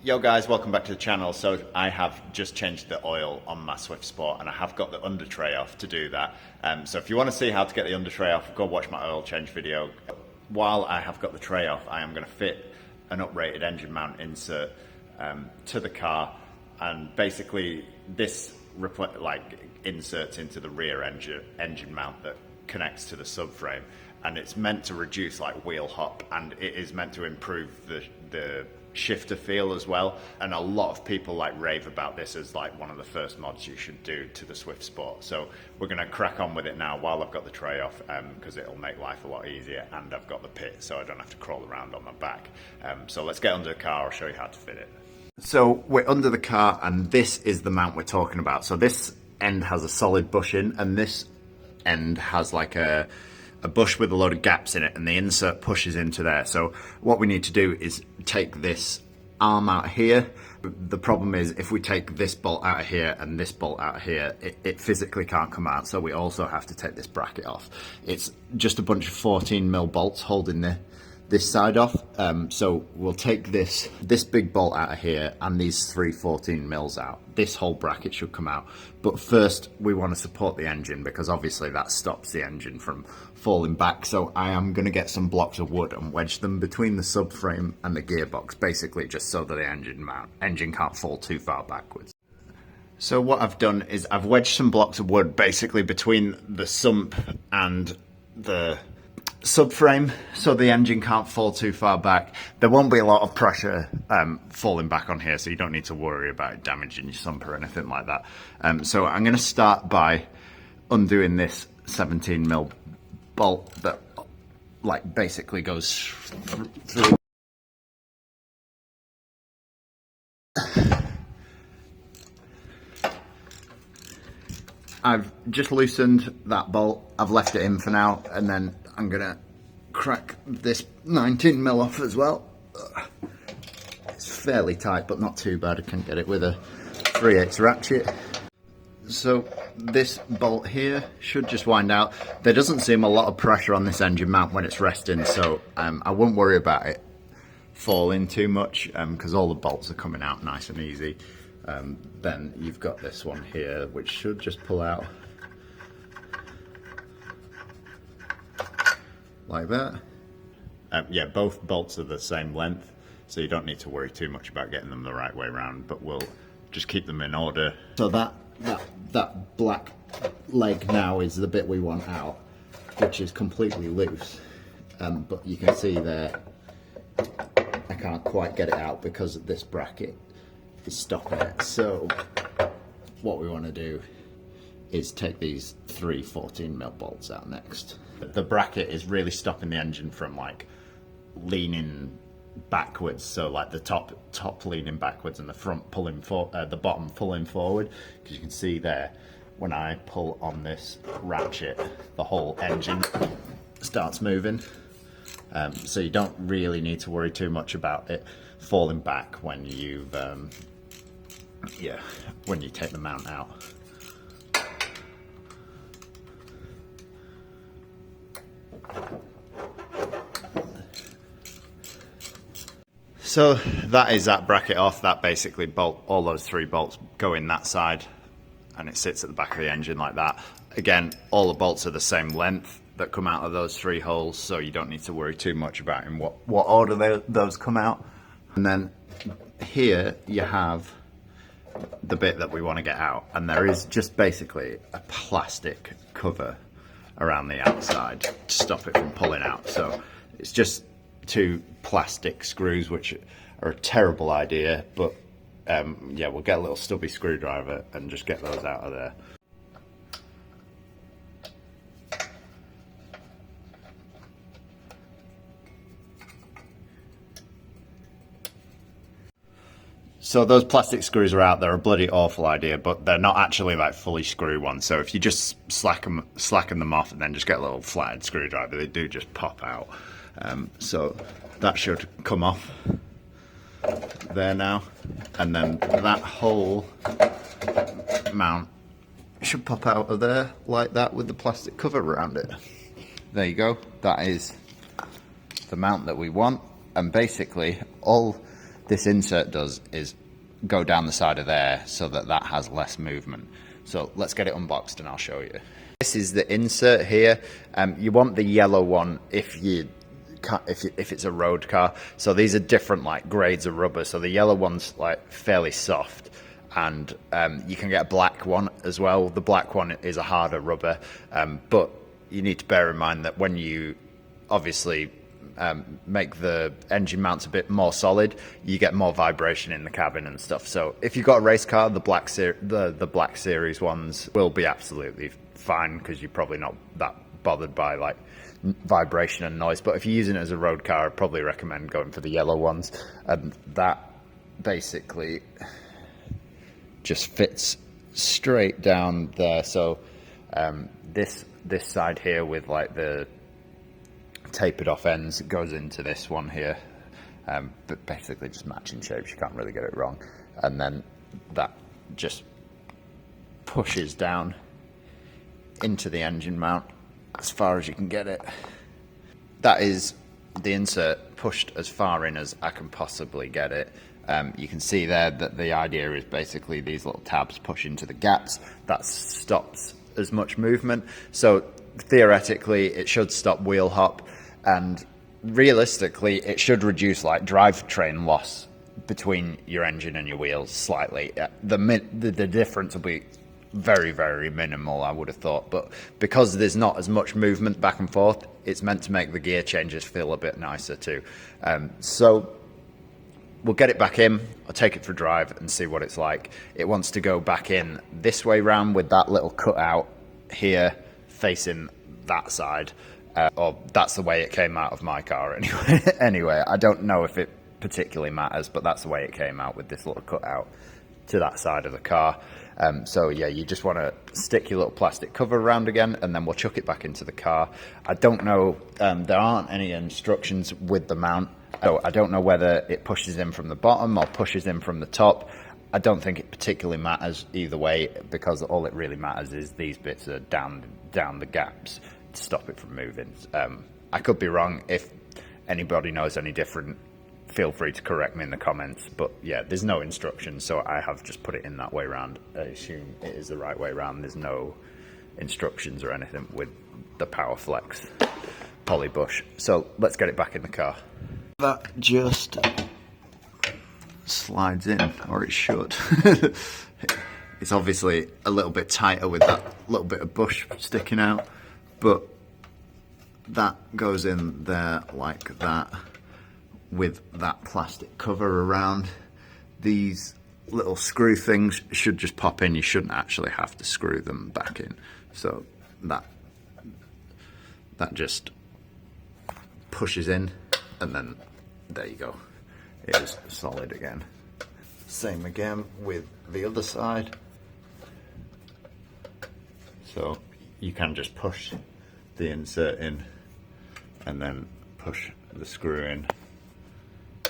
Yo guys, welcome back to the channel. So I have just changed the oil on my Swift Sport and I have got the under tray off to do that. So if you want to see how to get the under tray off, go watch my oil change video. While I have got the tray off, I am going to fit an uprated engine mount insert to the car, and basically this inserts into the rear engine mount that connects to the subframe, and it's meant to reduce like wheel hop, and it is meant to improve the shifter feel as well. And a lot of people like rave about this as like one of the first mods you should do to the Swift Sport. So we're going to crack on with it now while I've got the tray off, because it'll make life a lot easier, and I've got the pit so I don't have to crawl around on my back. So let's get under the car, I'll show you how to fit it. So we're under the car and this is the mount we're talking about. So this end has a solid bushing and this end has like a bush with a load of gaps in it, and the insert pushes into there. So what we need to do is take this arm out here. The problem is if we take this bolt out of here and this bolt out of here, it physically can't come out. So we also have to take this bracket off. It's just a bunch of 14mm bolts holding this side off. So we'll take this big bolt out of here and these 14mm out. This whole bracket should come out. But first we want to support the engine, because obviously that stops the engine from falling back. So I am going to get some blocks of wood and wedge them between the subframe and the gearbox, basically just so that the engine can't fall too far backwards. So what I've done is I've wedged some blocks of wood basically between the sump and the subframe so the engine can't fall too far back. There won't be a lot of pressure falling back on here, so you don't need to worry about damaging your sump or anything like that. So I'm going to start by undoing this 17mm bolt that like basically goes through. I've just loosened that bolt, I've left it in for now, and then I'm gonna crack this 19mm off as well. It's fairly tight but not too bad. I can get it with a 3/8 ratchet. So this bolt here should just wind out. There doesn't seem a lot of pressure on this engine mount when it's resting, so I won't worry about it falling too much, because all the bolts are coming out nice and easy. Then you've got this one here which should just pull out like that. Yeah, both bolts are the same length, so you don't need to worry too much about getting them the right way around, but we'll just keep them in order. So that black leg now is the bit we want out, which is completely loose, but you can see there I can't quite get it out because of this bracket is stopping it. So what we want to do is take these 14mm bolts out next. The bracket is really stopping the engine from like leaning backwards, so like the top leaning backwards and the front pulling the bottom pulling forward, because you can see there when I pull on this ratchet the whole engine starts moving. So you don't really need to worry too much about it falling back when you've when you take the mount out. So that is that bracket off. That basically all those 3 bolts go in that side and it sits at the back of the engine like that. Again, all the bolts are the same length that come out of those 3 holes, so you don't need to worry too much about in what order those come out. And then here you have the bit that we want to get out, and there is just basically a plastic cover around the outside to stop it from pulling out. So it's just 2 plastic screws, which are a terrible idea, but yeah, we'll get a little stubby screwdriver and just get those out of there. So those plastic screws are out. They're a bloody awful idea, but they're not actually like fully screw ones. So if you just slacken them off and then just get a little flathead screwdriver, they do just pop out. So that should come off there now, and then that whole mount should pop out of there like that with the plastic cover around it. There you go. That is the mount that we want, and basically all this insert does is go down the side of there so that that has less movement. So let's get it unboxed and I'll show you. This is the insert here. You want the yellow one if it's a road car. So these are different like grades of rubber. So the yellow one's like fairly soft, and you can get a black one as well. The black one is a harder rubber, but you need to bear in mind that when you obviously make the engine mounts a bit more solid, you get more vibration in the cabin and stuff. So if you've got a race car, the black series ones will be absolutely fine, because you're probably not that bothered by like vibration and noise. But if you're using it as a road car, I'd probably recommend going for the yellow ones. And that basically just fits straight down there. So this side here with like the tapered off ends goes into this one here, but basically just matching shapes, you can't really get it wrong. And then that just pushes down into the engine mount as far as you can get it. That is the insert pushed as far in as I can possibly get it. You can see there that the idea is basically these little tabs push into the gaps. That stops as much movement. So theoretically it should stop wheel hop, and realistically it should reduce like drivetrain loss between your engine and your wheels slightly. The difference will be very, very minimal, I would have thought, but because there's not as much movement back and forth, it's meant to make the gear changes feel a bit nicer too. So we'll get it back in, I'll take it for a drive and see what it's like. It wants to go back in this way round with that little cutout here facing that side, or that's the way it came out of my car anyway. Anyway, I don't know if it particularly matters, but that's the way it came out, with this little cutout to that side of the car. So yeah, you just want to stick your little plastic cover around again, and then we'll chuck it back into the car. I don't know, there aren't any instructions with the mount, so I don't know whether it pushes in from the bottom or pushes in from the top. I don't think it particularly matters either way, because all it really matters is these bits are down the gaps to stop it from moving. I could be wrong. If anybody knows any different, feel free to correct me in the comments, but yeah, there's no instructions, so I have just put it in that way round. I assume it is the right way round. There's no instructions or anything with the powrflex poly bush. So let's get it back in the car. That just slides in, or it should. It's obviously a little bit tighter with that little bit of bush sticking out, but that goes in there like that, with that plastic cover around. These little screw things should just pop in. You shouldn't actually have to screw them back in. So that just pushes in, and then there you go. It is solid again. Same again with the other side. So you can just push the insert in and then push the screw in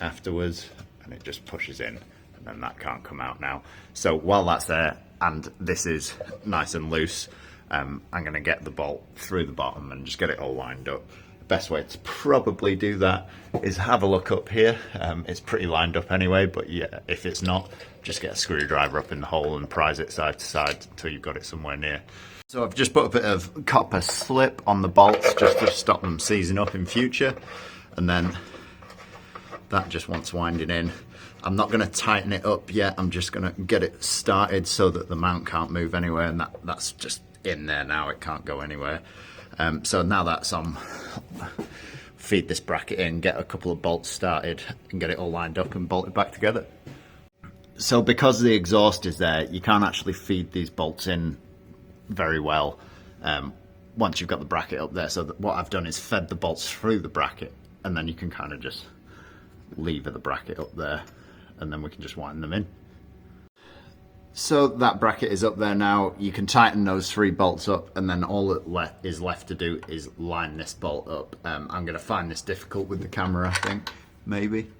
afterwards, and it just pushes in, and then that can't come out now. So while that's there and this is nice and loose, I'm going to get the bolt through the bottom and just get it all lined up. The best way to probably do that is have a look up here. It's pretty lined up anyway, but yeah, if it's not, just get a screwdriver up in the hole and prise it side to side until you've got it somewhere near. So I've just put a bit of copper slip on the bolts just to stop them seizing up in future, and then that just wants winding in. I'm not going to tighten it up yet, I'm just going to get it started so that the mount can't move anywhere, and that's just in there now, it can't go anywhere. So now that's on, feed this bracket in, get a couple of bolts started and get it all lined up and bolted back together. So because the exhaust is there, you can't actually feed these bolts in very well once you've got the bracket up there. So what I've done is fed the bolts through the bracket, and then you can kind of just lever the bracket up there, and then we can just wind them in. So that bracket is up there now. You can tighten those 3 bolts up, and then all that is left to do is line this bolt up. I'm going to find this difficult with the camera, I think, maybe.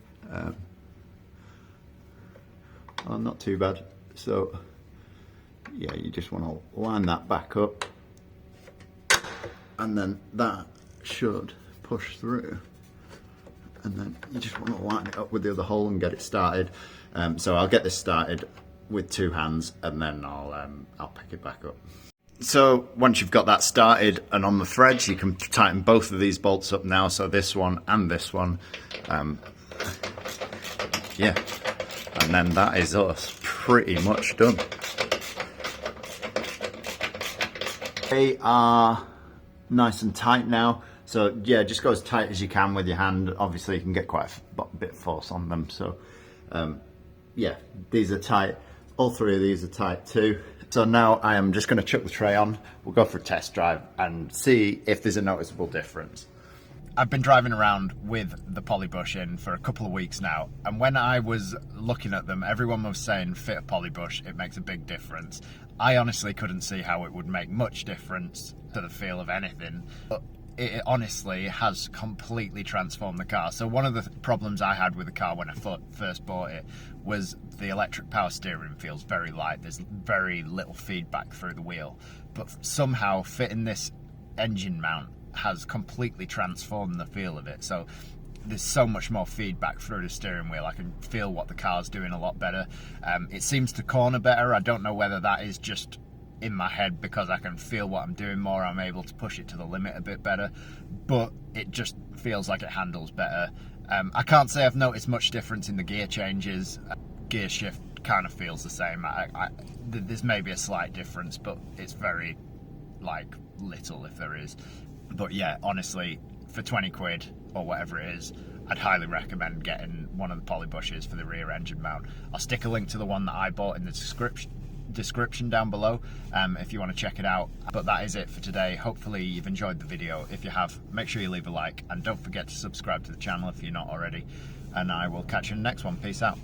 Oh, not too bad. So yeah, you just want to line that back up, and then that should push through, and then you just want to line it up with the other hole and get it started. So I'll get this started with 2 hands, and then I'll pick it back up. So once you've got that started and on the threads, you can tighten both of these bolts up now, so this one and this one. Yeah, and then that is us pretty much done. They are nice and tight now, so yeah, just go as tight as you can with your hand. Obviously you can get quite a bit of force on them, so yeah, these are tight. All 3 of these are tight too. So now I am just going to chuck the tray on. We'll go for a test drive and see if there's a noticeable difference. I've been driving around with the polybush in for a couple of weeks now, and when I was looking at them, everyone was saying fit a polybush, it makes a big difference. I honestly couldn't see how it would make much difference to the feel of anything, but it honestly has completely transformed the car. So one of the problems I had with the car when I first bought it was the electric power steering feels very light. There's very little feedback through the wheel, but somehow fitting this engine mount has completely transformed the feel of it. So there's so much more feedback through the steering wheel. I can feel what the car's doing a lot better. It seems to corner better. I don't know whether that is just in my head because I can feel what I'm doing more. I'm able to push it to the limit a bit better, but it just feels like it handles better. I can't say I've noticed much difference in the gear changes. Gear shift kind of feels the same. There's maybe a slight difference, but it's very little if there is. But yeah, honestly, for 20 quid or whatever it is, I'd highly recommend getting one of the polybushes for the rear engine mount. I'll stick a link to the one that I bought in the description down below if you want to check it out. But that is it for today. Hopefully you've enjoyed the video. If you have, make sure you leave a like, and don't forget to subscribe to the channel if you're not already, and I will catch you in the next one. Peace out.